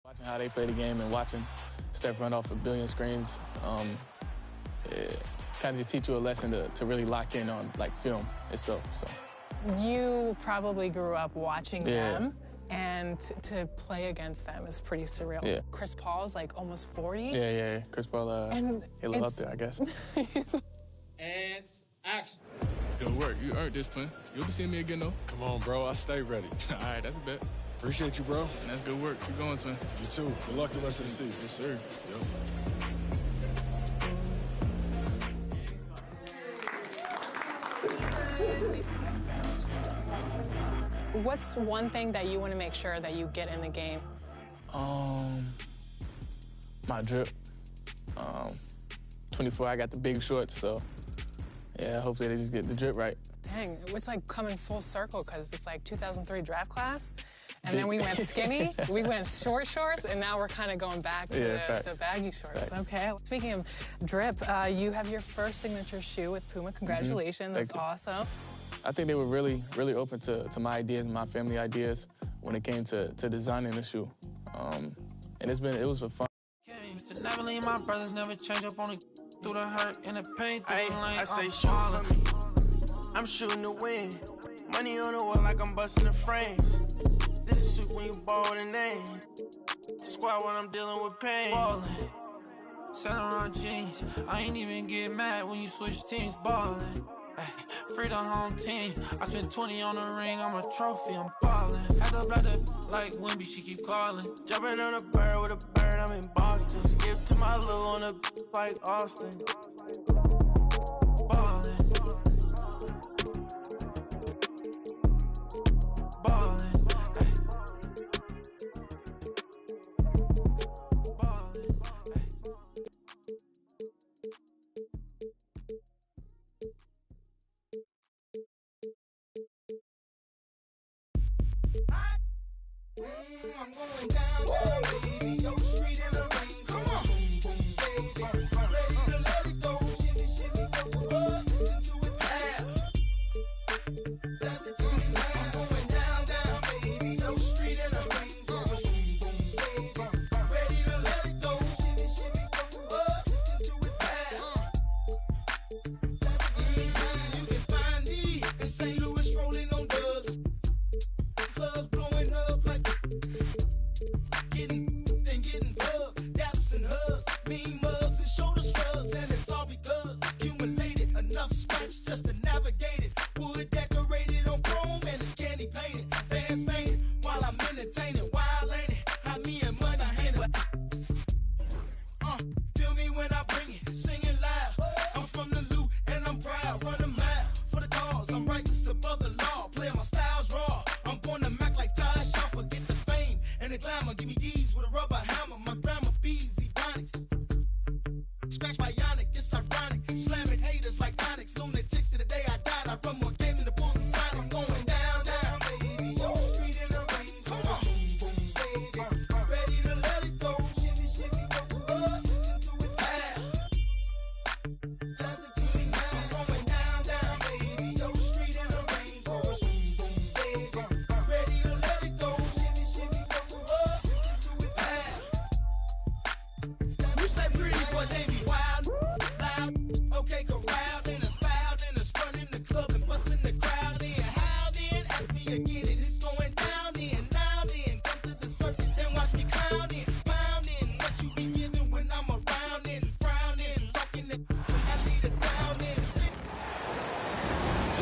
Watching how they play the game and watching Steph run off a billion screens, it kind of just teach you a lesson to really lock in on like film itself. So you probably grew up watching them, and to play against them is pretty surreal. Yeah. Chris Paul's like almost 40. Yeah. Chris Paul, and he live up there, I guess. And action. Good work. You earned this, twin. You'll be seeing me again, though. Come on, bro. I stay ready. All right, that's a bet. Appreciate you, bro. That's good work. Keep going, twin. You too. Good luck the rest of the season. Yes, sir. Yep. What's one thing that you want to make sure that you get in the game? My drip. 24, I got the big shorts, so yeah, hopefully they just get the drip right. Dang, it's like coming full circle because it's like 2003 draft class, and then we went skinny, we went short shorts, and now we're kind of going back to the baggy shorts. Facts. Okay. Speaking of drip, you have your first signature shoe with Puma. Congratulations. That's awesome. I think they were really open to my ideas and my family ideas when it came to designing the shoe. And it was a fun. Never leave my brothers, never change up on it. Through the hurt and the pain. I say shoot for me. I'm shooting to win. Money on the wall like I'm busting the frames. Did a shoot when you ball with a name. Squad when I'm dealing with pain. Ballin', selling around jeans. I ain't even get mad when you switch teams. Ballin', free the home team. I spent 20 on the ring. I'm a trophy. I'm ballin'. Had to blood like Wimby. She keep calling. Jumping on a bird with a bird. I'm in Boston. Skip to my little on a like Austin. Ballin'. I'm going down, baby. Your street in the rain. Come on. Boom, boom, baby. Ready to let it go.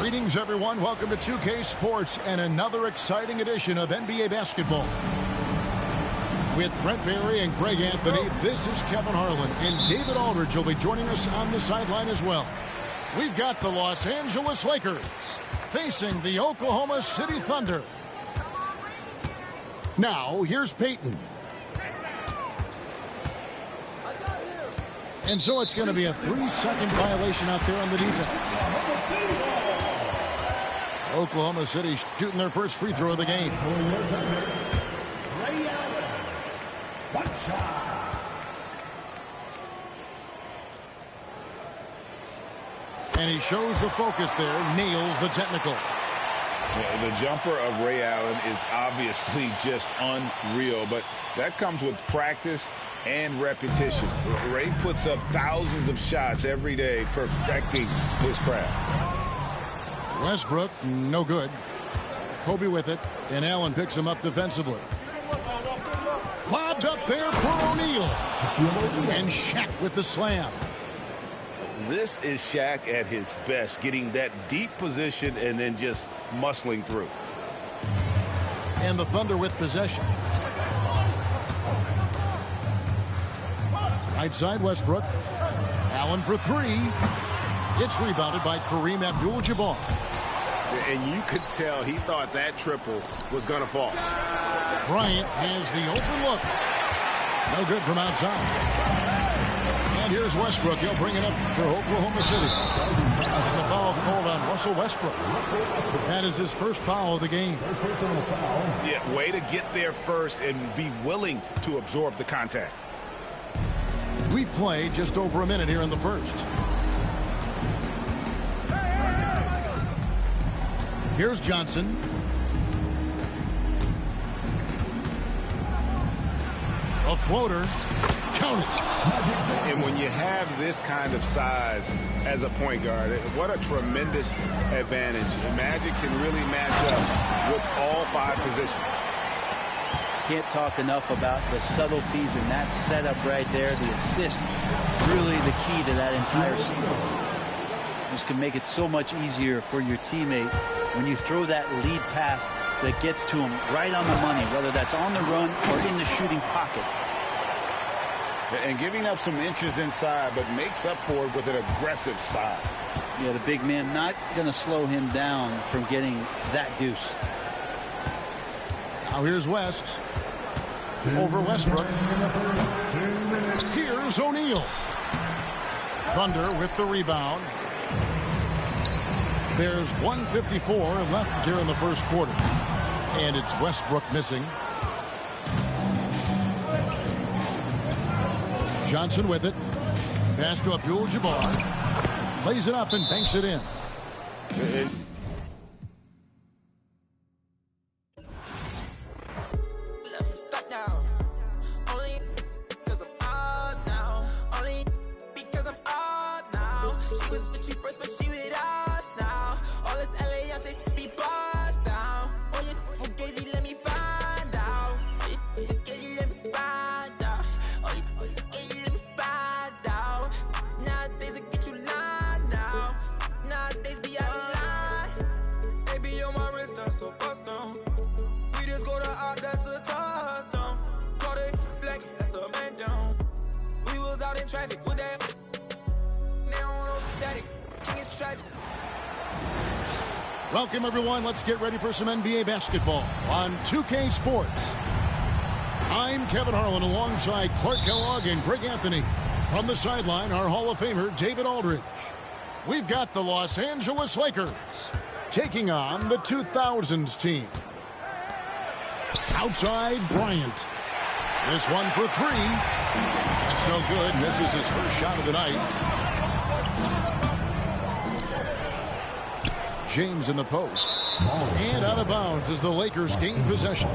Greetings, everyone. Welcome to 2K Sports and another exciting edition of NBA basketball. With Brent Barry and Greg Anthony, this is Kevin Harlan, and David Aldridge will be joining us on the sideline as well. We've got the Los Angeles Lakers facing the Oklahoma City Thunder. Now, here's Peyton. And so it's going to be a 3-second violation out there on the defense. Oklahoma City shooting their first free throw of the game. And he shows the focus there, nails the technical. Yeah, the jumper of Ray Allen is obviously just unreal, but that comes with practice and repetition. Ray puts up thousands of shots every day, perfecting his craft. Westbrook, no good. Kobe with it, and Allen picks him up defensively. Lobbed up there for O'Neal. And Shaq with the slam. This is Shaq at his best, getting that deep position and then just muscling through. And the Thunder with possession. Right side, Westbrook. Allen for three. It's rebounded by Kareem Abdul-Jabbar. And you could tell he thought that triple was going to fall. Bryant has the open look. No good from outside. And here's Westbrook. He'll bring it up for Oklahoma City. And the foul called on Russell Westbrook. That is his first foul of the game. Yeah, way to get there first and be willing to absorb the contact. We've played just over a minute here in the first. Here's Johnson. A floater. Count it. And when you have this kind of size as a point guard, what a tremendous advantage. Magic can really match up with all five positions. Can't talk enough about the subtleties in that setup right there. The assist, really the key to that entire sequence. This can make it so much easier for your teammate when you throw that lead pass that gets to him right on the money, whether that's on the run or in the shooting pocket. And giving up some inches inside, but makes up for it with an aggressive style. Yeah, the big man not going to slow him down from getting that deuce. Now here's West. Over Westbrook. Here's O'Neal. Thunder with the rebound. There's 1:54 left here in the first quarter. And it's Westbrook missing. Johnson with it. Pass to Abdul-Jabbar. Lays it up and banks it in. Welcome, everyone. Let's get ready for some NBA basketball on 2K Sports. I'm Kevin Harlan alongside Clark Kellogg and Greg Anthony. From the sideline, our Hall of Famer, David Aldridge. We've got the Los Angeles Lakers taking on the 2000s team. Outside, Bryant. This one for three. That's no good. Misses his first shot of the night. James in the post. And out of bounds as the Lakers gain possession.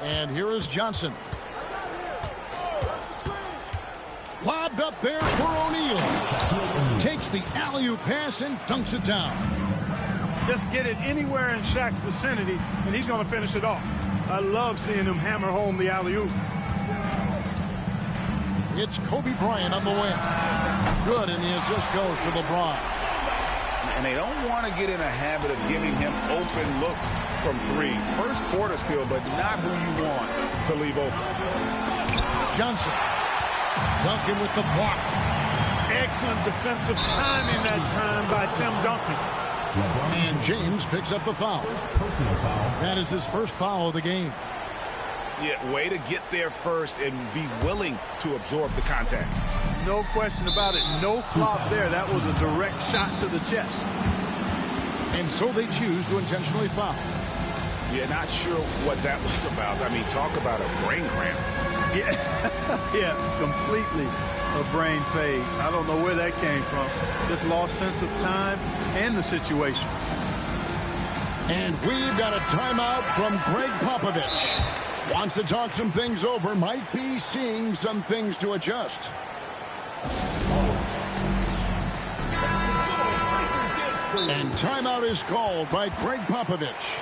And here is Johnson. Lobbed up there for O'Neal. Takes the alley-oop pass and dunks it down. Just get it anywhere in Shaq's vicinity, and he's going to finish it off. I love seeing him hammer home the alley-oop. It's Kobe Bryant on the wing. Good, and the assist goes to LeBron. And they don't want to get in a habit of giving him open looks from three. First quarter still, but not who you want to leave open. Johnson. Duncan with the block. Excellent defensive timing that time by Tim Duncan. And James picks up the foul. That is his first foul of the game. Yeah, way to get there first and be willing to absorb the contact. No question about it. No flop there. That was a direct shot to the chest. And so they choose to intentionally foul. Yeah, not sure what that was about. I mean, talk about a brain cramp. Yeah, yeah, completely a brain fade. I don't know where that came from. Just lost sense of time and the situation. And we've got a timeout from Greg Popovich. Wants to talk some things over, might be seeing some things to adjust. And timeout is called by Greg Popovich.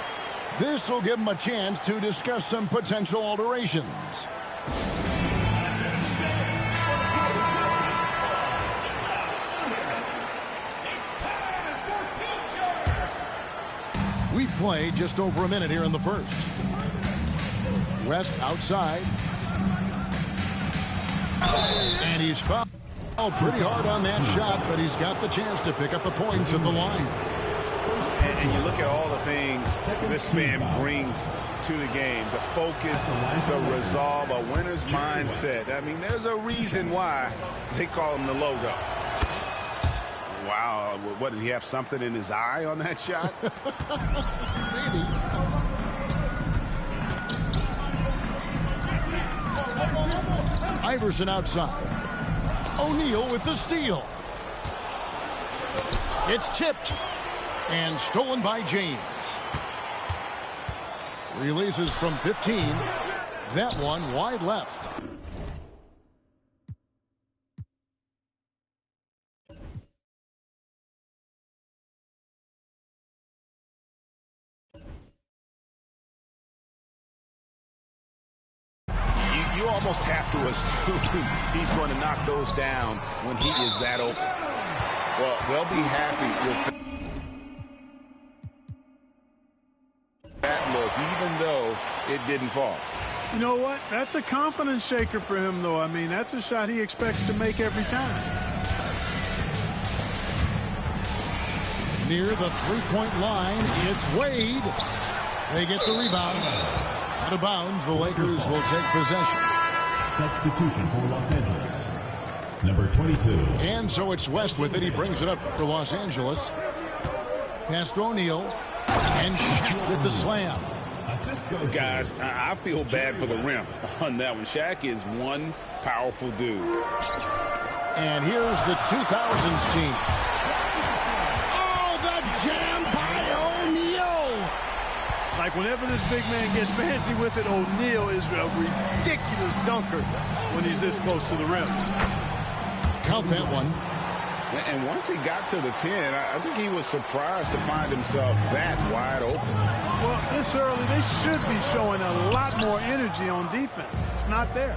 This will give him a chance to discuss some potential alterations. We play just over a minute here in the first. West outside. And he's fouled pretty hard on that shot, but he's got the chance to pick up the points at the line. And you look at all the things this man brings to the game. The focus, the resolve, a winner's mindset. I mean, there's a reason why they call him the logo. Wow, what, did he have something in his eye on that shot? Maybe. Iverson outside. O'Neal with the steal. It's tipped and stolen by James. Releases from 15. That one wide left. You almost have to assume he's going to knock those down when he is that open. Well, they'll be happy with that look, even though it didn't fall. You know what? That's a confidence shaker for him, though. I mean, that's a shot he expects to make every time. Near the three-point line, it's Wade. They get the rebound. Out of bounds, the Lakers will take possession. Substitution for Los Angeles. Number 22. And so it's West with it. He brings it up for Los Angeles. Pass to O'Neal. And Shaq with the slam. Guys, I feel bad for the rim on that one. Shaq is one powerful dude. And here's the 2000s team. Oh, the jam by O'Neal. Like whenever this big man gets fancy with it, O'Neal is a ridiculous dunker when he's this close to the rim. Count that one. And once he got to the 10, I think he was surprised to find himself that wide open. Well, this early, they should be showing a lot more energy on defense. It's not there.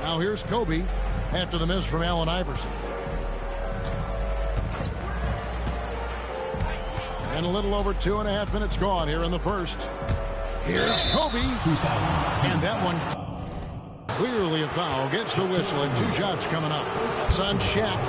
Now here's Kobe after the miss from Allen Iverson. And a little over 2.5 minutes gone here in the first. Here's Kobe. And that one clearly a foul. Gets the whistle and 2 shots coming up. It's on Shaq.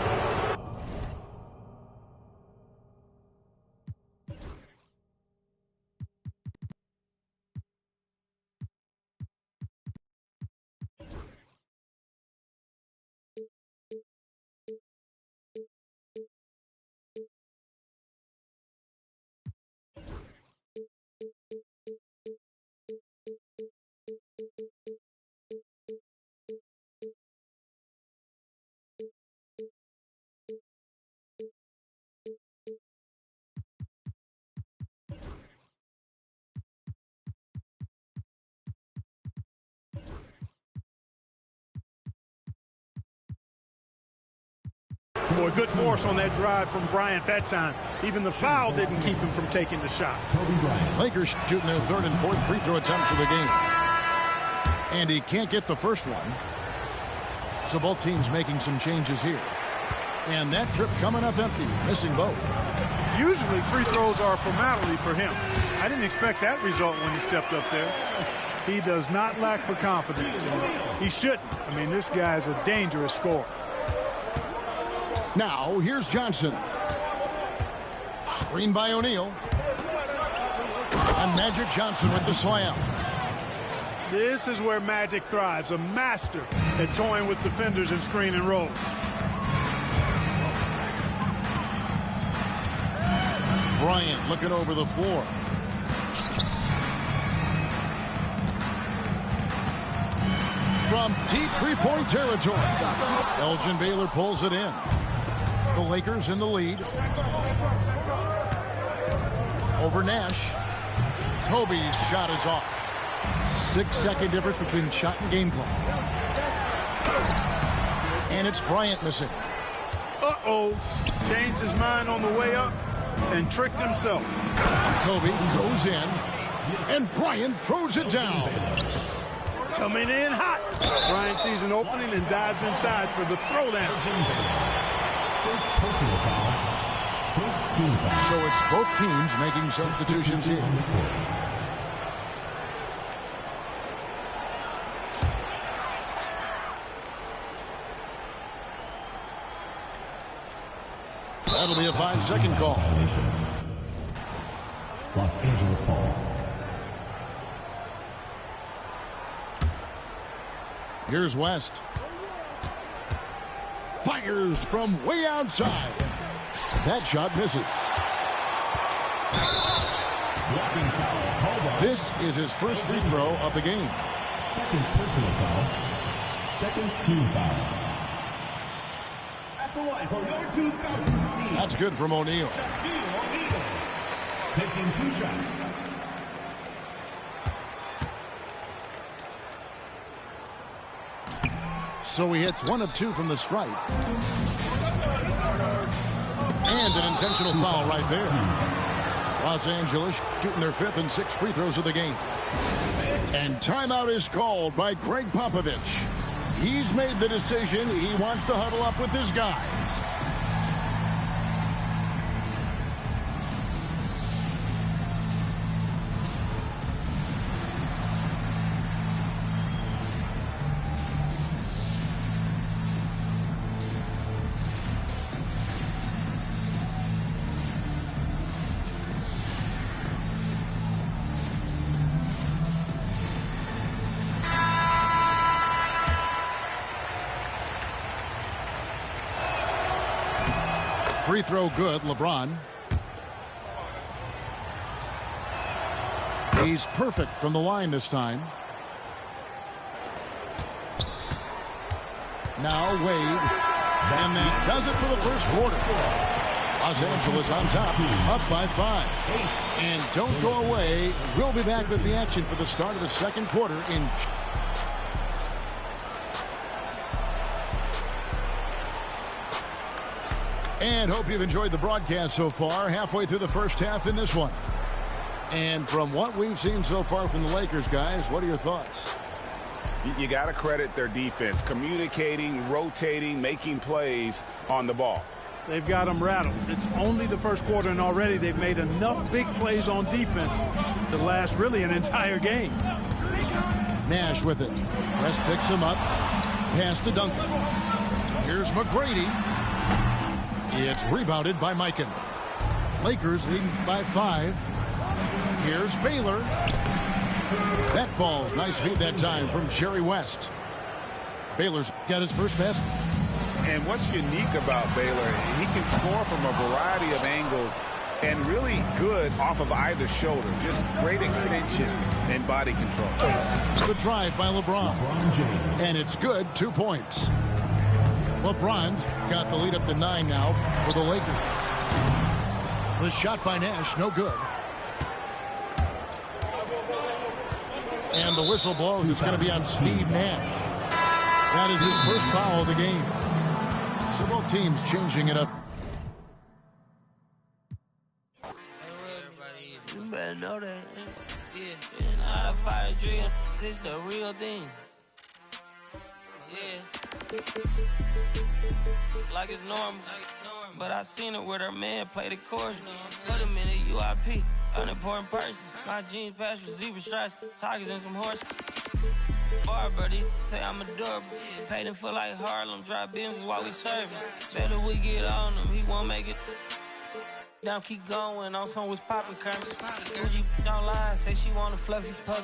Boy, good force on that drive from Bryant that time. Even the foul didn't keep him from taking the shot. Lakers shooting their third and fourth free throw attempts of the game. And he can't get the first one. So both teams making some changes here. And that trip coming up empty, missing both. Usually free throws are a formality for him. I didn't expect that result when he stepped up there. He does not lack for confidence. He shouldn't. I mean, this guy's a dangerous scorer. Now, here's Johnson. Screen by O'Neal. And Magic Johnson with the slam. This is where Magic thrives, a master at toying with defenders and screen and roll. Bryant looking over the floor. From deep three-point territory, Elgin Baylor pulls it in. The Lakers in the lead. Over Nash. Kobe's shot is off. 6-second difference between shot and game clock. And it's Bryant missing. Uh-oh. Changed his mind on the way up and tricked himself. Kobe goes in, and Bryant throws it down. Coming in hot. Bryant sees an opening and dives inside for the throwdown. First personal foul. First team foul. So it's both teams making substitutions here. That'll be a 5-second call. Los Angeles ball. Here's West. Fires from way outside. That shot misses. This is his first free throw of the game. Second personal foul. Second team foul. That's good from O'Neal. Taking 2 shots. So he hits 1 of 2 from the stripe. And an intentional foul right there. Los Angeles shooting their 5th and 6th free throws of the game. And timeout is called by Greg Popovich. He's made the decision. He wants to huddle up with his guys. Free throw good, LeBron. He's perfect from the line this time. Now Wade. And that does it for the first quarter. Los Angeles on top, up by 5. And don't go away. We'll be back with the action for the start of the second quarter in... And hope you've enjoyed the broadcast so far. Halfway through the first half in this one. And from what we've seen so far from the Lakers, guys, what are your thoughts? You got to credit their defense. Communicating, rotating, making plays on the ball. They've got them rattled. It's only the first quarter, and already they've made enough big plays on defense to last really an entire game. Nash with it. West picks him up. Pass to Duncan. Here's McGrady. It's rebounded by Mikan. Lakers leading by 5. Here's Baylor. That falls. Nice feed that time from Jerry West. Baylor's got his first basket. And what's unique about Baylor, he can score from a variety of angles and really good off of either shoulder. Just great extension and body control. The drive by LeBron James. And it's good. 2 points. LeBron's got the lead up to 9 now for the Lakers. The shot by Nash, no good. And the whistle blows. It's going to be on Steve Nash. That is his first foul of the game. So both teams changing it up. You better know that. Yeah, it's not a fire drill. This the real thing. Yeah. Like it's normal. But I seen it with her man play the chorus. Put him in a UIP, unimportant person. My jeans patched with zebra stripes, tigers and some horses. Barber, these say I'm adorable. Paid him for like Harlem, drive business while we serving. Better we get on him, he won't make it. Down, keep going, on some was poppin' currents. Gucci don't lie, say she want a fluffy pup.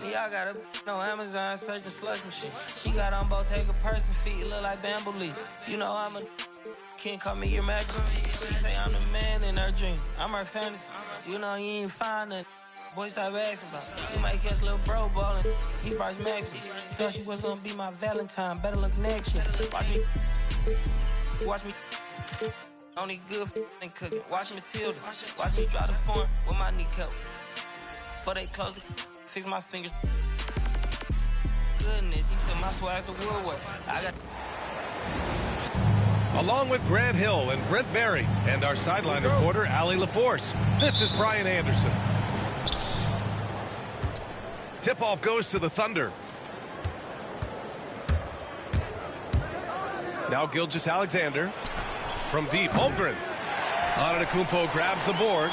Me, I got a on Amazon, searching slush machine. She got on Bottega person feet, look like bamboo leaf. You know I'm a can't call me your majesty. She say I'm the man in her dream. I'm her fantasy. You know you ain't find nothing. Boy, stop asking about it. You might catch little bro ballin'. He Bryce Maxby. Thought she was gonna be my Valentine. Better look next year. Watch me. Only good and cooking. Watch Matilda. Watch me drop the form with my kneecap. Before they close it, fix my fingers. Goodness, he took my swag to Woodward. I got. Along with Grant Hill and Brent Barry and our sideline reporter, Allie LaForce, this is Brian Anderson. Tip-off goes to the Thunder. Now Gilgeous-Alexander from deep. Holmgren. Antetokounmpo grabs the board.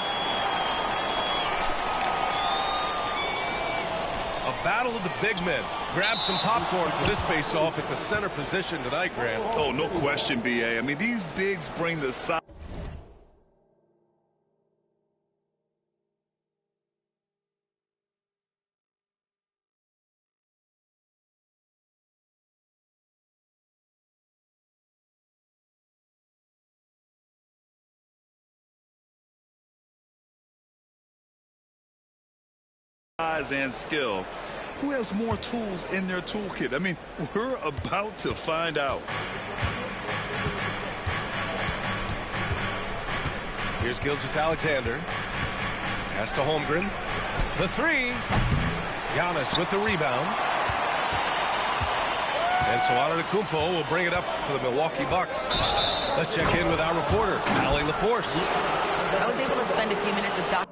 A battle of the big men. Grab some popcorn for this face-off at the center position tonight, Grant. Oh, no question, B.A. I mean, these bigs bring the size. And skill. Who has more tools in their toolkit? I mean, we're about to find out. Here's Gilgeous-Alexander. Pass to Holmgren. The three. Giannis with the rebound. And so Antetokounmpo will bring it up for the Milwaukee Bucks. Let's check in with our reporter, Allie LaForce. I was able to spend a few minutes with Doc.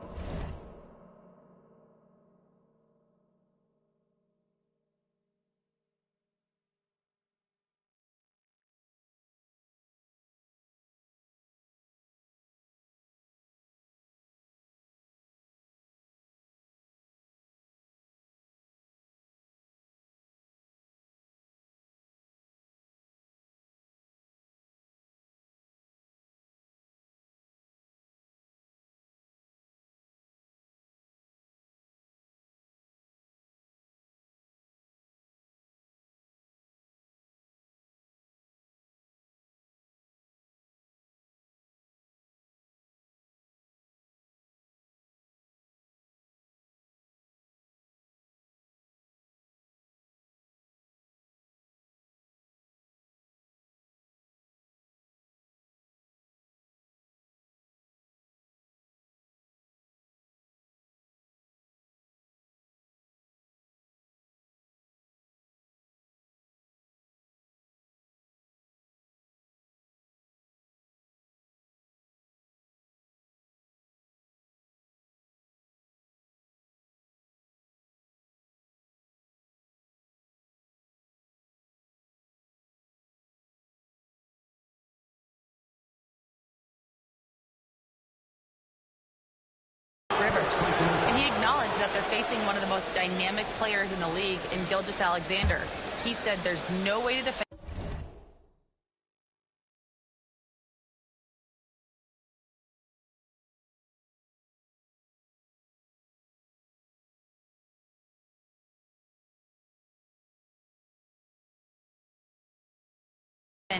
And he acknowledged that they're facing one of the most dynamic players in the league in Gilgeous-Alexander. He said there's no way to defend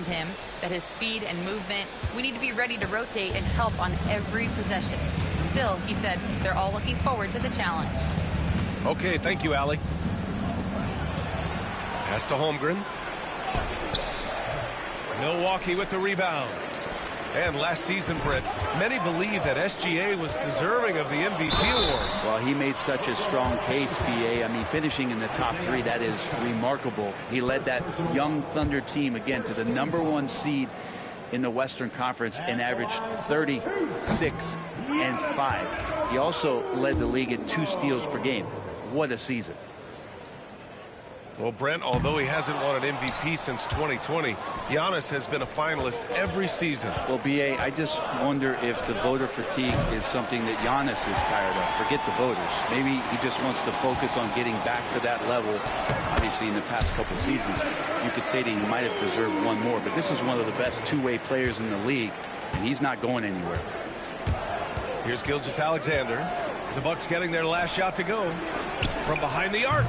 him, that his speed and movement, we need to be ready to rotate and help on every possession. Still, he said, they're all looking forward to the challenge. Okay, thank you, Allie. Pass to Holmgren. Milwaukee with the rebound. And last season, Brent, many believe that SGA was deserving of the MVP award. Well, he made such a strong case, BA. I mean, finishing in the top 3, that is remarkable. He led that young Thunder team, again, to the #1 seed in the Western Conference and averaged 36 and 5. He also led the league in 2 steals per game. What a season. Well, Brent, although he hasn't won an MVP since 2020, Giannis has been a finalist every season. Well, BA, I just wonder if the voter fatigue is something that Giannis is tired of. Forget the voters. Maybe he just wants to focus on getting back to that level. Obviously, in the past couple seasons, you could say that he might have deserved one more, but this is one of the best two-way players in the league, and he's not going anywhere. Here's Gilgeous-Alexander. The Bucks getting their last shot to go from behind the arc.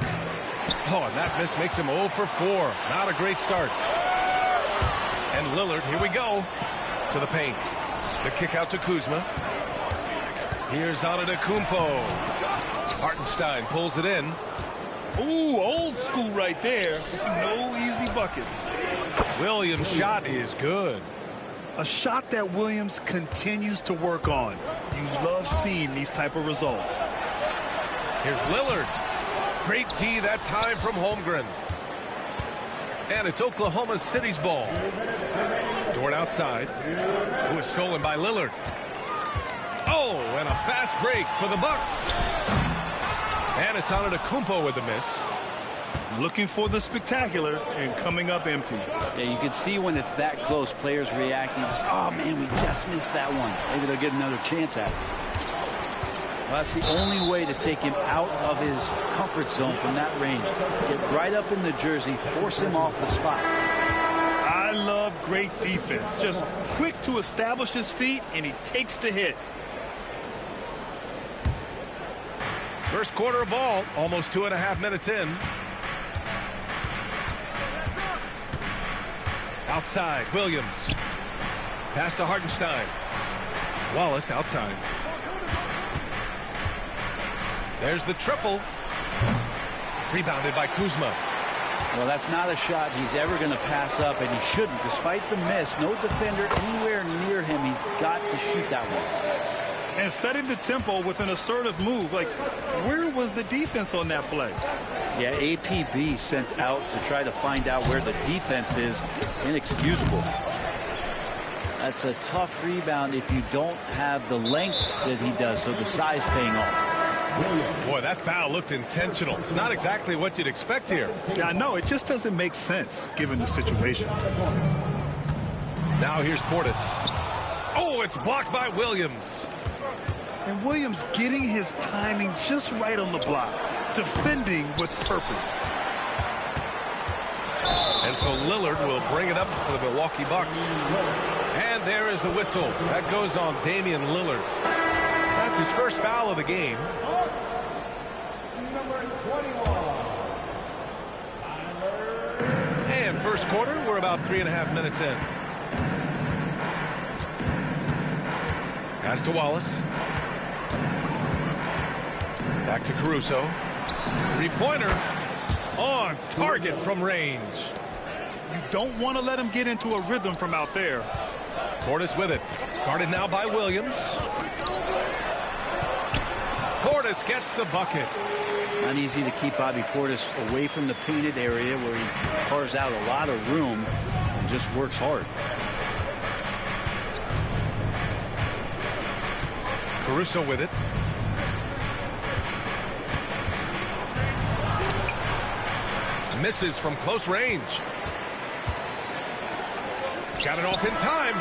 Oh, and that miss makes him 0 for 4. Not a great start. And Lillard, here we go, to the paint. The kick out to Kuzma. Here's Antetokounmpo. Hartenstein pulls it in. Ooh, old school right there. No easy buckets. Williams' shot is good. A shot that Williams continues to work on. You love seeing these type of results. Here's Lillard. Great D that time from Holmgren. And it's Oklahoma City's ball. Dort outside. It was stolen by Lillard. Oh, and a fast break for the Bucks. And it's Antetokounmpo with the miss. Looking for the spectacular and coming up empty. Yeah, you can see when it's that close, players reacting. Just, oh, man, we just missed that one. Maybe they'll get another chance at it. Well, that's the only way to take him out of his comfort zone from that range. Get right up in the jersey, force him off the spot. I love great defense. Just quick to establish his feet, and he takes the hit. First quarter of ball, almost 2.5 minutes in. Outside, Williams. Pass to Hartenstein. Wallace outside. There's the triple. Rebounded by Kuzma. Well, that's not a shot he's ever going to pass up, and he shouldn't. Despite the miss, no defender anywhere near him. He's got to shoot that one. And setting the tempo with an assertive move. Like, where was the defense on that play? Yeah, APB sent out to try to find out where the defense is. Inexcusable. That's a tough rebound if you don't have the length that he does, so the size paying off. Boy, that foul looked intentional. Not exactly what you'd expect here. Yeah, I know. It just doesn't make sense given the situation. Now here's Portis. Oh, it's blocked by Williams. And Williams getting his timing just right on the block. Defending with purpose. And so Lillard will bring it up for the Milwaukee Bucks. And there is the whistle. That goes on Damian Lillard. That's his first foul of the game. And first quarter, we're about 3.5 minutes in. Pass to Wallace. Back to Caruso. Three-pointer on target from range. You don't want to let him get into a rhythm from out there. Portis with it. Guarded now by Williams. Portis gets the bucket. Not easy to keep Bobby Portis away from the painted area where he carves out a lot of room and just works hard. Caruso with it. Misses from close range. Got it off in time.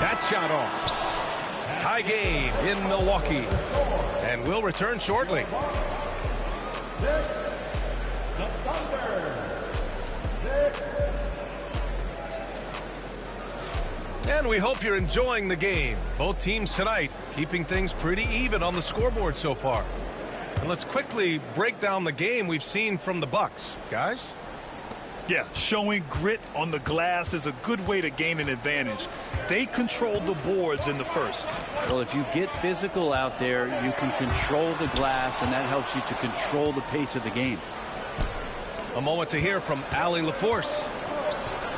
That shot off. Tie game in Milwaukee. And we'll return shortly. And we hope you're enjoying the game. Both teams tonight keeping things pretty even on the scoreboard so far. And let's quickly break down the game we've seen from the Bucks, guys. Yeah, showing grit on the glass is a good way to gain an advantage. They controlled the boards in the first. Well, if you get physical out there, you can control the glass, and that helps you to control the pace of the game. A moment to hear from Allie LaForce.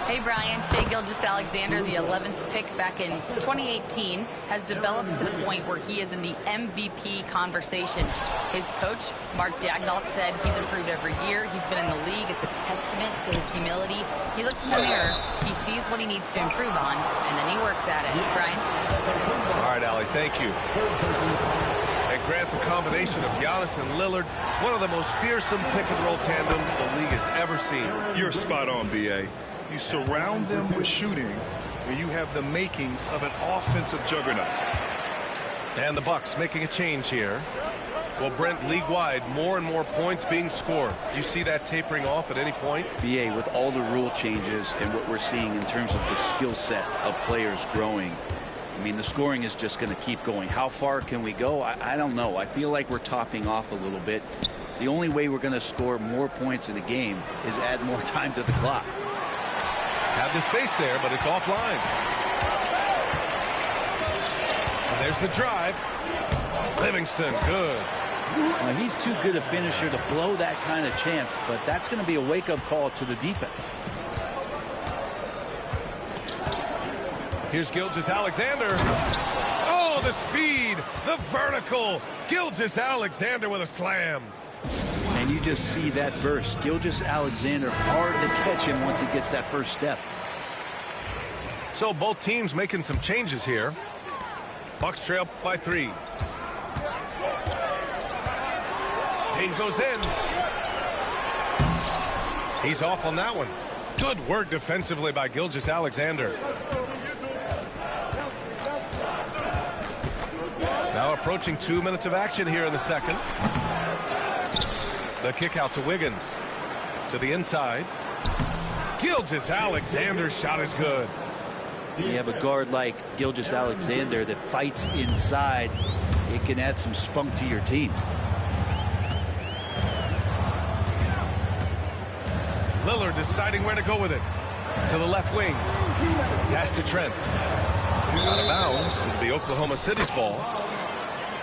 Hey, Brian. Shai Gilgeous-Alexander, the 11th pick back in 2018, has developed to the point where he is in the MVP conversation. His coach, Mark Daignault, said he's improved every year. He's been in the league. It's a testament to his humility. He looks in the mirror, he sees what he needs to improve on, and then he works at it. Brian? All right, Allie, thank you. And Grant, the combination of Giannis and Lillard, one of the most fearsome pick-and-roll tandems the league has ever seen. You're spot on, B.A. You surround them with shooting, and you have the makings of an offensive juggernaut. And the Bucks making a change here. Well, Brent, league-wide, more and more points being scored. You see that tapering off at any point? BA, with all the rule changes and what we're seeing in terms of the skill set of players growing, I mean, the scoring is just going to keep going. How far can we go? I don't know. I feel like we're topping off a little bit. The only way we're going to score more points in the game is add more time to the clock. Have the space there, but it's offline. And there's the drive. Livingston, good. He's too good a finisher to blow that kind of chance, but that's going to be a wake-up call to the defense. Here's Gilgeous-Alexander. Oh, the speed, the vertical. Gilgeous-Alexander with a slam. And you just see that burst. Gilgeous-Alexander hard to catch him once he gets that first step. So both teams making some changes here. Bucks trail by 3. Payne goes in. He's off on that one. Good work defensively by Gilgeous-Alexander. Now approaching 2 minutes of action here in the second. The kick out to Wiggins. To the inside. Gilgeous-Alexander's shot is good. You have a guard like Gilgeous-Alexander that fights inside. It can add some spunk to your team. Lillard deciding where to go with it. To the left wing. Pass to Trent. Out of bounds. It'll be Oklahoma City's ball.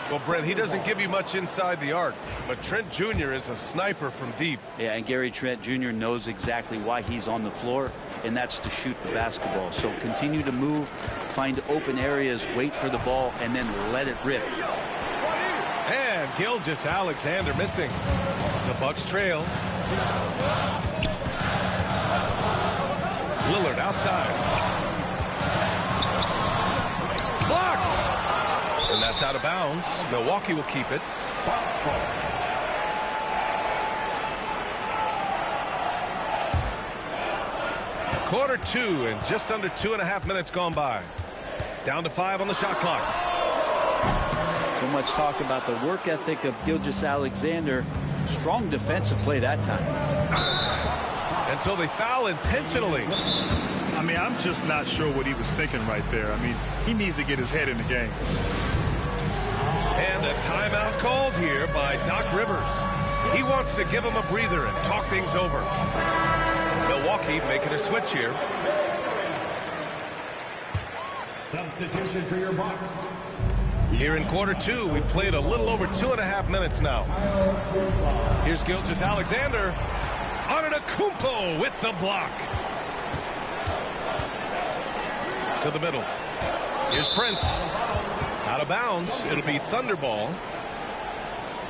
Well, Brent, he doesn't give you much inside the arc, but Trent Jr. is a sniper from deep. Yeah, and Gary Trent Jr. knows exactly why he's on the floor, and that's to shoot the basketball. So continue to move, find open areas, wait for the ball, and then let it rip. And Gilgeous-Alexander missing. The Bucks trail. Lillard outside. Blocked. And that's out of bounds. Milwaukee will keep it. Quarter 2 and just under 2.5 minutes gone by. Down to 5 on the shot clock. So much talk about the work ethic of Gilgeous-Alexander. Strong defensive play that time. And so they foul intentionally. I mean, I'm just not sure what he was thinking right there. I mean, he needs to get his head in the game. And a timeout called here by Doc Rivers. He wants to give him a breather and talk things over. Milwaukee making a switch here. Substitution for your Bucks. Here in quarter 2, we played a little over 2.5 minutes now. Here's Gilgeous-Alexander. Antetokounmpo with the block. To the middle. Here's Prince. Out of bounds. It'll be Thunderball.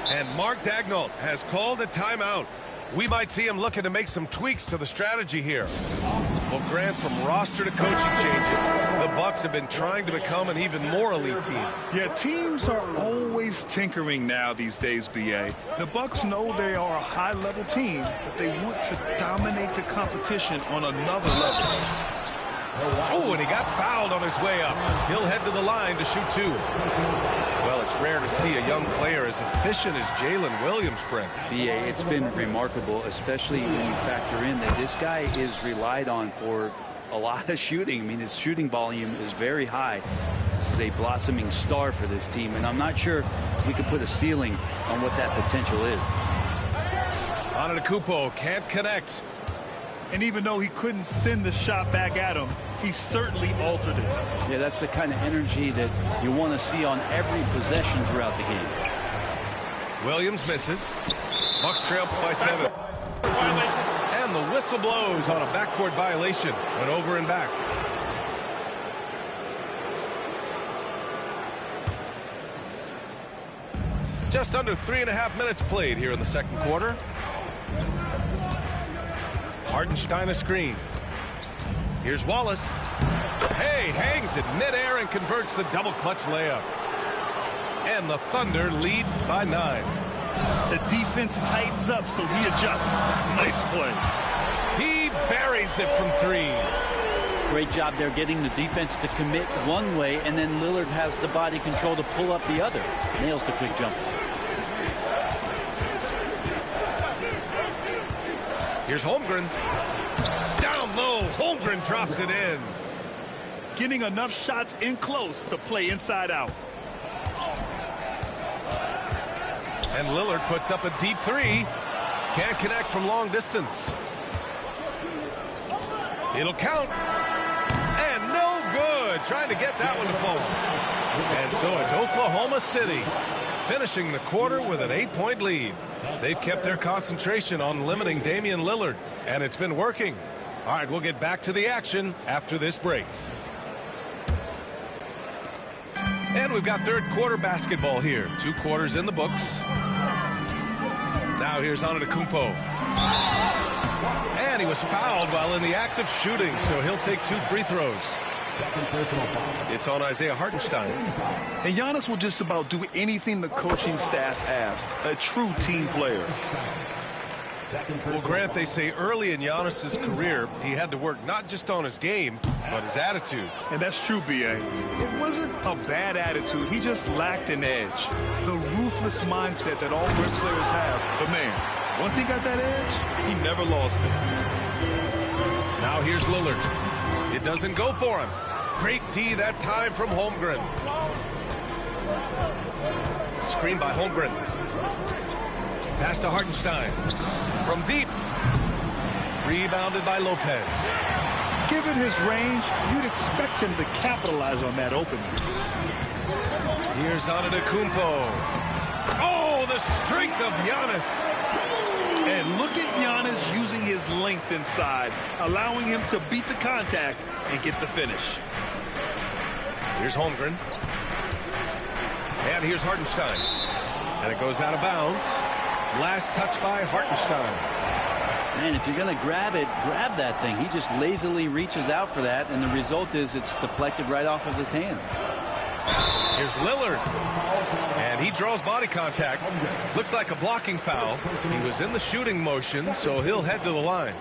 And Mark Daignault has called a timeout. We might see him looking to make some tweaks to the strategy here. Well, Grant, from roster to coaching changes, the Bucks have been trying to become an even more elite team. Yeah, teams are always tinkering now these days, B.A. The Bucks know they are a high-level team, but they want to dominate the competition on another level. Oh, and he got fouled on his way up. He'll head to the line to shoot 2. Well, it's rare to see a young player as efficient as Jalen Williams, Brent. BA, it's been remarkable, especially when you factor in that this guy is relied on for a lot of shooting. I mean, his shooting volume is very high. This is a blossoming star for this team, and I'm not sure we can put a ceiling on what that potential is. Antetokounmpo can't connect. And even though he couldn't send the shot back at him, he certainly altered it. Yeah, that's the kind of energy that you want to see on every possession throughout the game. Williams misses. Bucks trail by 7. And And the whistle blows on a backcourt violation. Went over and back. Just under 3.5 minutes played here in the second quarter. Hartenstein a screen. Here's Wallace. Hey, hangs it midair and converts the double clutch layup. And the Thunder lead by 9. The defense tightens up, so he adjusts. Nice play. He buries it from 3. Great job there getting the defense to commit one way, and then Lillard has the body control to pull up the other. Nails the quick jumper. Here's Holmgren. Down low, Holmgren drops it in. Getting enough shots in close to play inside out. And Lillard puts up a deep 3. Can't connect from long distance. It'll count. And no good. Trying to get that one to fall. And so it's Oklahoma City finishing the quarter with an 8-point lead. They've kept their concentration on limiting Damian Lillard, and it's been working. All right, we'll get back to the action after this break. And we've got third quarter basketball here. 2 quarters in the books. Now here's Antetokounmpo. And he was fouled while in the act of shooting, so he'll take 2 free throws. It's on Isaiah Hartenstein. And Giannis will just about do anything the coaching staff asks. A true team player. Well, Grant, they say early in Giannis's career, he had to work not just on his game, but his attitude. And that's true, B.A. It wasn't a bad attitude. He just lacked an edge. The ruthless mindset that all great players have. But, man, once he got that edge, he never lost it. Now here's Lillard. It doesn't go for him. Great D that time from Holmgren. Screen by Holmgren. Pass to Hartenstein. From deep. Rebounded by Lopez. Given his range, you'd expect him to capitalize on that opening. Here's Antetokounmpo. Oh, the strength of Giannis. And look at Giannis using his length inside, allowing him to beat the contact and get the finish. Here's Holmgren. And here's Hartenstein. And it goes out of bounds. Last touch by Hartenstein. Man, if you're going to grab it, grab that thing. He just lazily reaches out for that, and the result is it's deflected right off of his hand. Here's Lillard. And he draws body contact. Looks like a blocking foul. He was in the shooting motion, so he'll head to the line.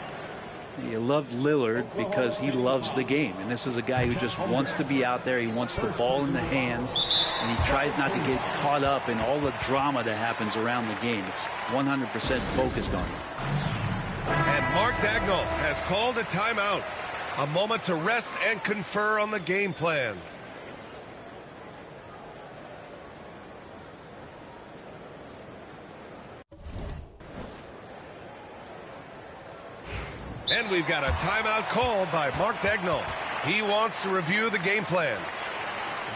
You love Lillard because he loves the game. And this is a guy who just wants to be out there. He wants the ball in the hands. And he tries not to get caught up in all the drama that happens around the game. It's 100% focused on it. And Mark Daigneault has called a timeout. A moment to rest and confer on the game plan. And we've got a timeout called by Mark Daigneault. He wants to review the game plan.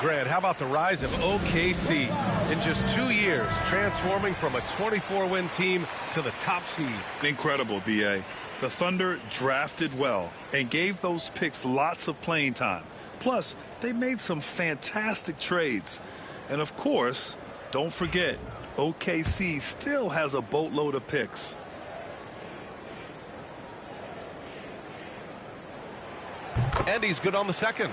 Grant, how about the rise of OKC in just 2 years, transforming from a 24-win team to the top seed? Incredible, B.A. The Thunder drafted well and gave those picks lots of playing time. Plus, they made some fantastic trades. And, of course, don't forget, OKC still has a boatload of picks. And he's good on the second.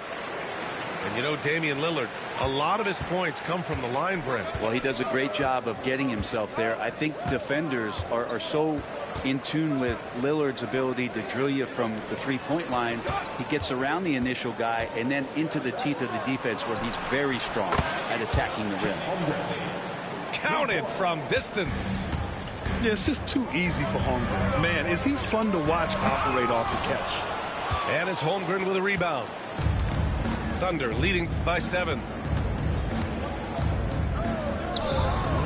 And you know, Damian Lillard, a lot of his points come from the line, Brent. Well, he does a great job of getting himself there. I think defenders are so in tune with Lillard's ability to drill you from the three-point line. He gets around the initial guy and then into the teeth of the defense where he's very strong at attacking the rim. Counted from distance. Yeah, it's just too easy for Holmgren. Man, is he fun to watch operate off the catch. And it's Holmgren with a rebound. Thunder leading by 7.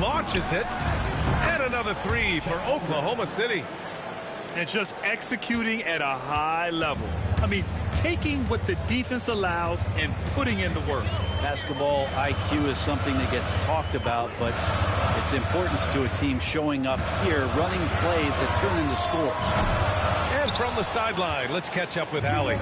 Launches it. And another 3 for Oklahoma City. And just executing at a high level. I mean, taking what the defense allows and putting in the work. Basketball IQ is something that gets talked about, but its importance to a team showing up here, running plays that turn into scores. And from the sideline, let's catch up with Allie.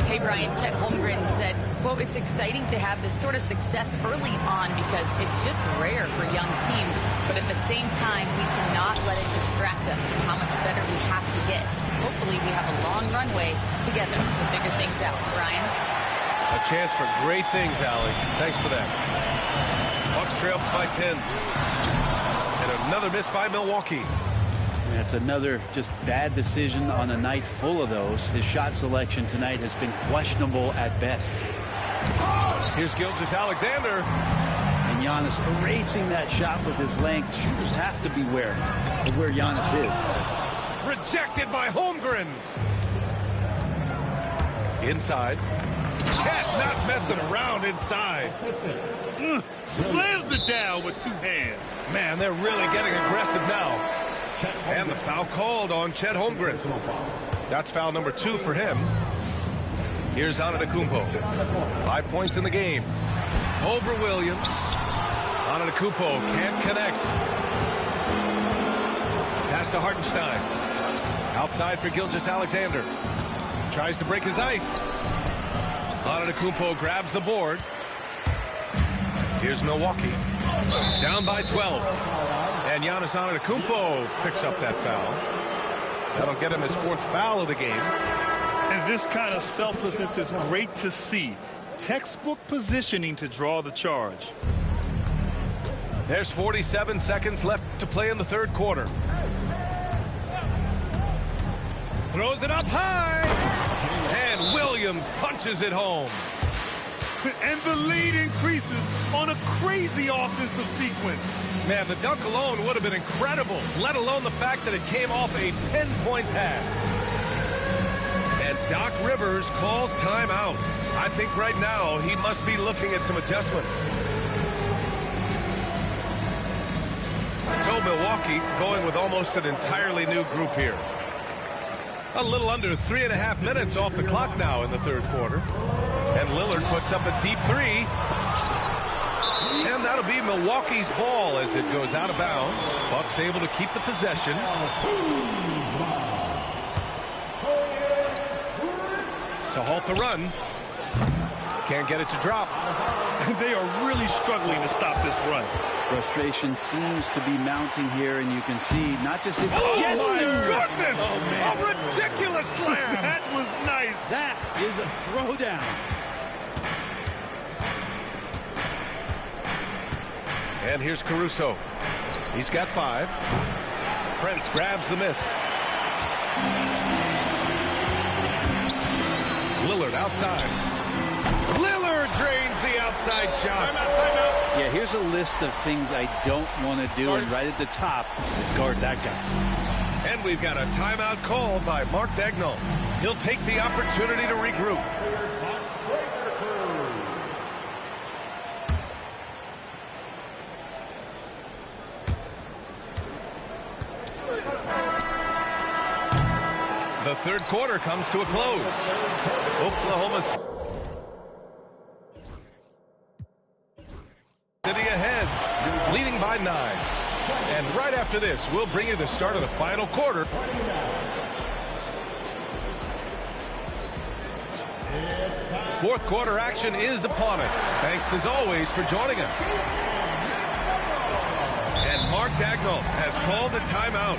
Hey, Brian, Chet Holmgren said, quote, "It's exciting to have this sort of success early on because it's just rare for young teams. But at the same time, we cannot let it distract us from how much better we have to get. Hopefully, we have a long runway together to figure things out." Brian? A chance for great things, Allie. Thanks for that. Bucks trail by 10. And another miss by Milwaukee. That's another just bad decision on a night full of those. His shot selection tonight has been questionable at best. Here's Gilgeous-Alexander. And Giannis erasing that shot with his length. Shooters have to beware of where Giannis is. Rejected by Holmgren. Inside. Chet not messing around inside. Slams it down with two hands. Man, they're really getting aggressive now. And the foul called on Chet Holmgren. That's foul number 2 for him. Here's Antetokounmpo. 5 points in the game. Over Williams. Antetokounmpo can't connect. Pass to Hartenstein. Outside for Gilgeous-Alexander. Tries to break his ice. Antetokounmpo grabs the board. Here's Milwaukee. Down by 12. And Giannis Antetokounmpo picks up that foul. That'll get him his 4th foul of the game. And this kind of selflessness is great to see. Textbook positioning to draw the charge. There's 47 seconds left to play in the 3rd quarter. Throws it up high. And Williams punches it home. And the lead increases on a crazy offensive sequence. Man, the dunk alone would have been incredible, let alone the fact that it came off a pinpoint pass. And Doc Rivers calls timeout. I think right now he must be looking at some adjustments. So Milwaukee going with almost an entirely new group here. A little under 3.5 minutes off the clock now in the 3rd quarter. And Lillard puts up a deep 3. And that'll be Milwaukee's ball as it goes out of bounds. Bucks able to keep the possession. To halt the run. Can't get it to drop. They are really struggling to stop this run. Frustration seems to be mounting here, and you can see not just his... Oh, yes, my sir! goodness! Oh, man. A ridiculous slam! That was nice. That is a throwdown. And here's Caruso. He's got 5. Prince grabs the miss. Lillard outside. Lillard drains the outside shot. Timeout. Yeah, here's a list of things I don't want to do, and right at the top is guard that guy. And we've got a timeout called by Mark Daigneault. He'll take the opportunity to regroup. The 3rd quarter comes to a close. Oklahoma City ahead, leading by 9. And right after this, we'll bring you the start of the final quarter. Fourth quarter action is upon us. Thanks as always for joining us. And Mark Daigneault has called a timeout.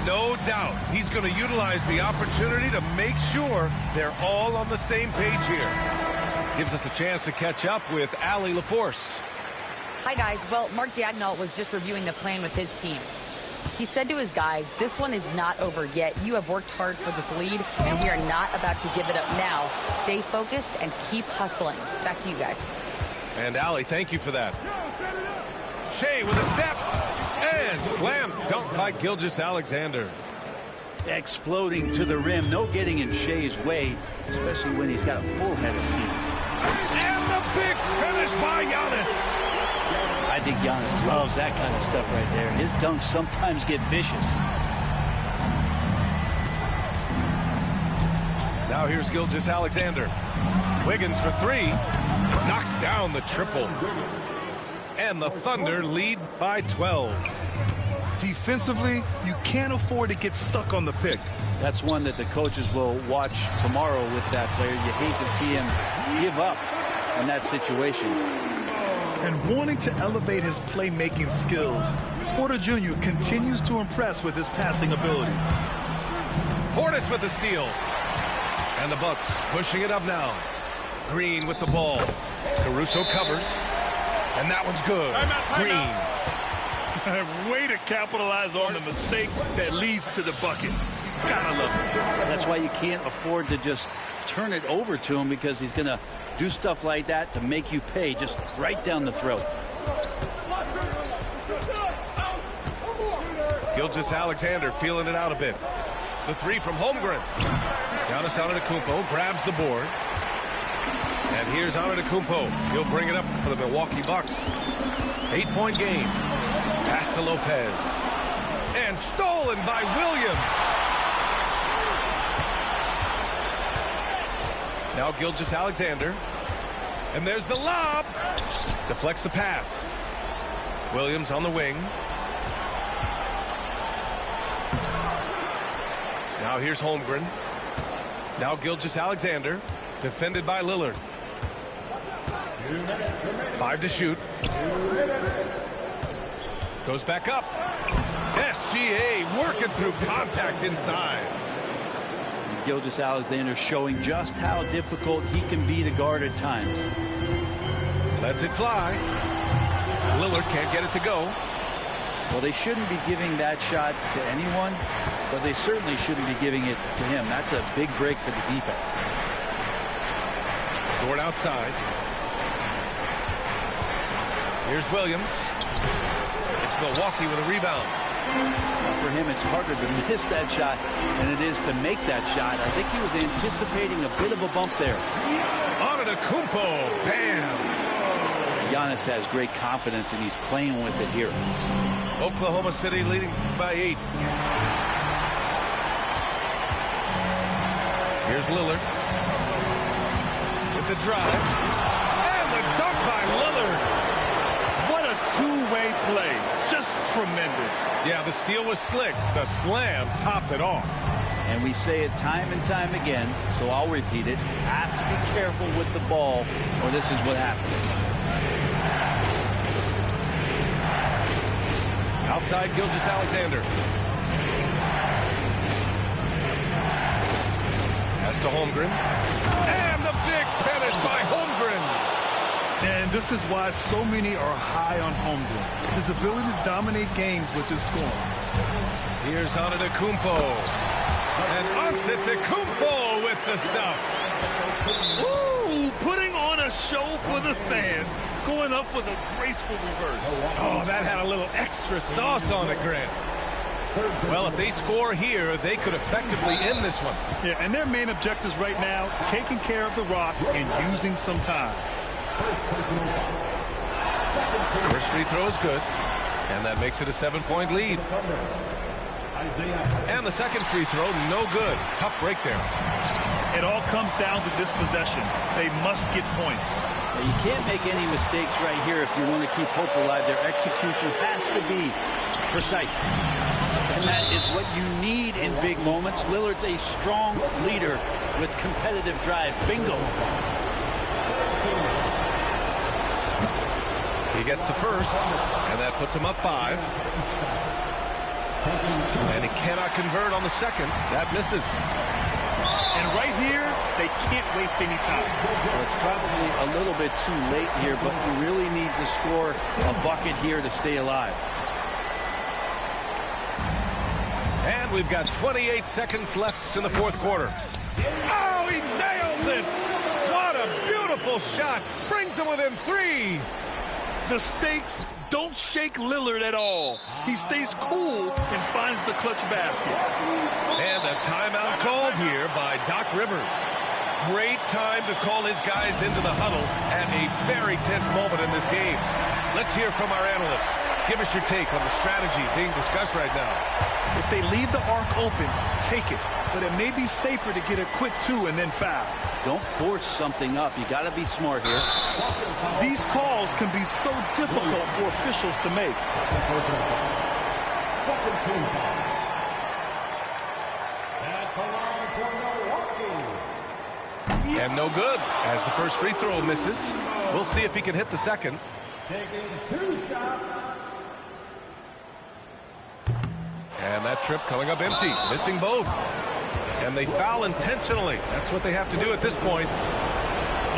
No doubt he's going to utilize the opportunity to make sure they're all on the same page here. Gives us a chance to catch up with Allie LaForce. Hi, guys. Well, Mark Daigneault was just reviewing the plan with his team. He said to his guys, this one is not over yet. You have worked hard for this lead, and we are not about to give it up now. Stay focused and keep hustling. Back to you guys. And Allie, thank you for that. Shea with a step. And slam dunk by Gilgeous-Alexander. Exploding to the rim. No getting in Shea's way, especially when he's got a full head of steam. And the big finish by Giannis. I think Giannis loves that kind of stuff right there. His dunks sometimes get vicious. Now here's Gilgeous-Alexander. Wiggins for 3. Knocks down the triple. And the Thunder lead by 12. Defensively, you can't afford to get stuck on the pick. That's one that the coaches will watch tomorrow with that player. You hate to see him give up in that situation. And wanting to elevate his playmaking skills, Porter Jr. continues to impress with his passing ability. Portis with the steal. And the Bucks pushing it up now. Green with the ball. Caruso covers. And that one's good. Green. Way to capitalize on the mistake that leads to the bucket. Gotta love it. That's why you can't afford to just turn it over to him, because he's going to do stuff like that to make you pay just right down the throat. Gilgeous-Alexander feeling it out a bit. The three from Holmgren. Giannis Antetokounmpo grabs the board. And here's Antetokounmpo. He'll bring it up for the Milwaukee Bucks. 8-point game. Pass to Lopez. And stolen by Williams. Now Gilgeous-Alexander. And there's the lob. Deflects the pass. Williams on the wing. Now here's Holmgren. Now Gilgeous-Alexander. Defended by Lillard. 5 to shoot. Goes back up. SGA working through contact inside. Gilgeous-Alexander showing just how difficult he can be to guard at times. Lets it fly. Lillard can't get it to go. Well, they shouldn't be giving that shot to anyone, but they certainly shouldn't be giving it to him. That's a big break for the defense. Dort outside. Here's Williams. It's Milwaukee with a rebound. For him, it's harder to miss that shot than it is to make that shot. I think he was anticipating a bit of a bump there. Antetokounmpo, bam! Giannis has great confidence, and he's playing with it here. Oklahoma City leading by 8. Here's Lillard. With the drive. And the dunk by Lillard. What a two-way play. Just tremendous. Yeah, the steal was slick. The slam topped it off. And we say it time and time again, so I'll repeat it. Have to be careful with the ball, or this is what happens. Outside Gilgeous-Alexander. Pass to Holmgren. And the big finish by Holmgren. And this is why so many are high on Holmgren. His ability to dominate games with his scoring. Here's Antetokounmpo. And Antetokounmpo with the stuff. Woo! Putting on a show for the fans. Going up for the graceful reverse. Oh, that had a little extra sauce on it, Grant. Well, if they score here, they could effectively end this one. Yeah, and their main objectives right now, taking care of the rock and using some time. First free throw is good, and that makes it a 7-point lead. And the second free throw, no good. Tough break there. It all comes down to this possession. They must get points. You can't make any mistakes right here if you want to keep hope alive. Their execution has to be precise. And that is what you need in big moments. Lillard's a strong leader with competitive drive. Bingo. He gets the first, and that puts him up 5. And he cannot convert on the second. That misses. And right here, they can't waste any time. Well, it's probably a little bit too late here, but you really need to score a bucket here to stay alive. And we've got 28 seconds left in the fourth quarter. Oh, he nails it! What a beautiful shot! Brings him within 3. The stakes don't shake Lillard at all. He stays cool and finds the clutch basket. And a timeout called here by Doc Rivers. Great time to call his guys into the huddle at a very tense moment in this game. Let's hear from our analyst. Give us your take on the strategy being discussed right now. If they leave the arc open, take it. But it may be safer to get a quick 2 and then foul. Don't force something up. You got to be smart here. These calls can be so difficult for officials to make. second team foul. At the line for Milwaukee. And no good, as the first free throw misses. We'll see if he can hit the second. Taking 2 shots. And that trip coming up empty, missing both. And they foul intentionally. That's what they have to do at this point.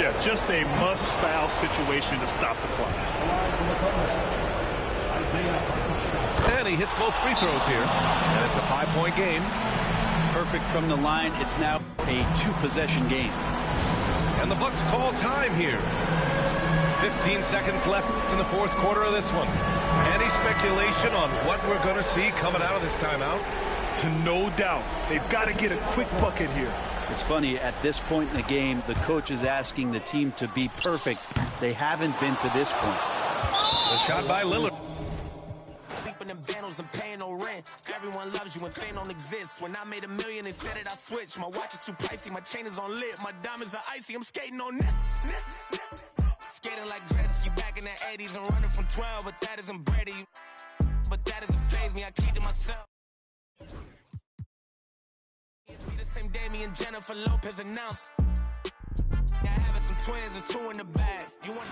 Yeah, just a must-foul situation to stop the clock. And he hits both free throws here. And it's a 5-point game. Perfect from the line. It's now a 2-possession game. And the Bucks call time here. 15 seconds left in the fourth quarter of this one. Any speculation on what we're going to see coming out of this timeout? No doubt. They've got to get a quick bucket here. It's funny, at this point in the game, the coach is asking the team to be perfect. They haven't been to this point. The shot by Lillard. Sleeping in bundles and paying no rent. Everyone loves you when fame don't exist. When I made $1 million, they said that I switched. My watch is too pricey, my chain is on lit. My diamonds are icy, I'm skating on this. Skating like Gretzky back in the 80s and running from 12, but that isn't Brady. But that doesn't faze me, I keep to myself. The same day me and Jennifer Lopez announced. Yeah, having some twins, there's 2 in the bag. You want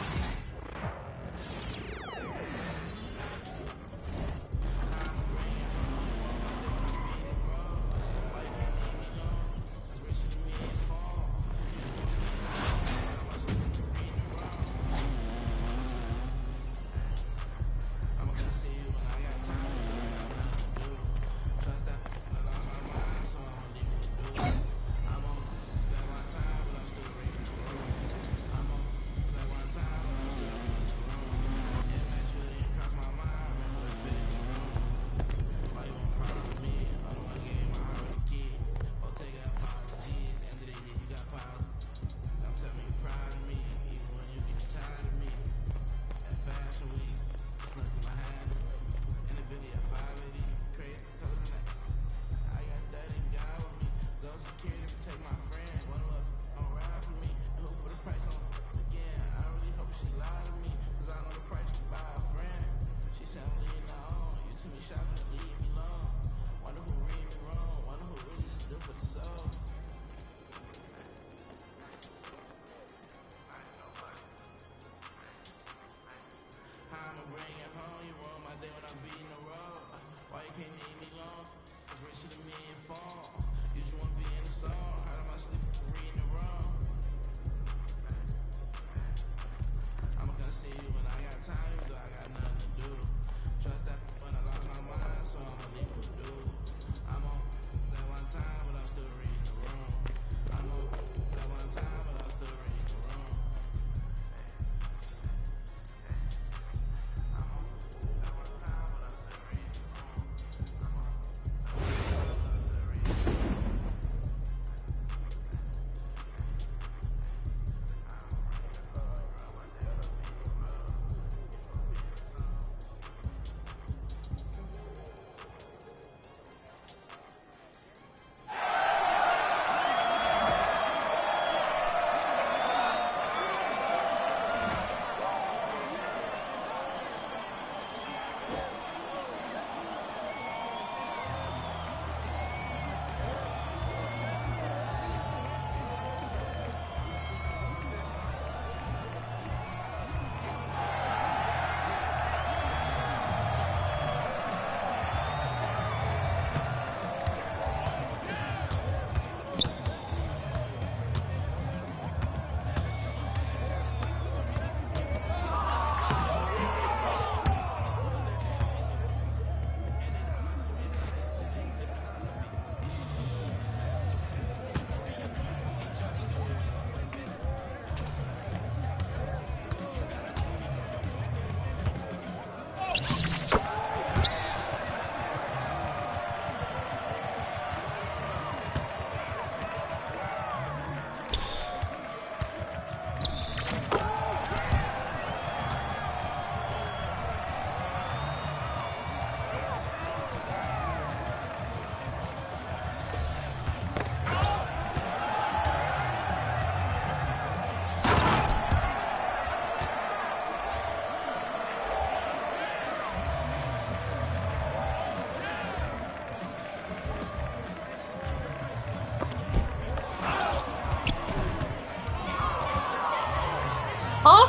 Huh?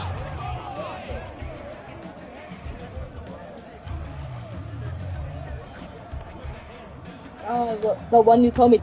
The one you told me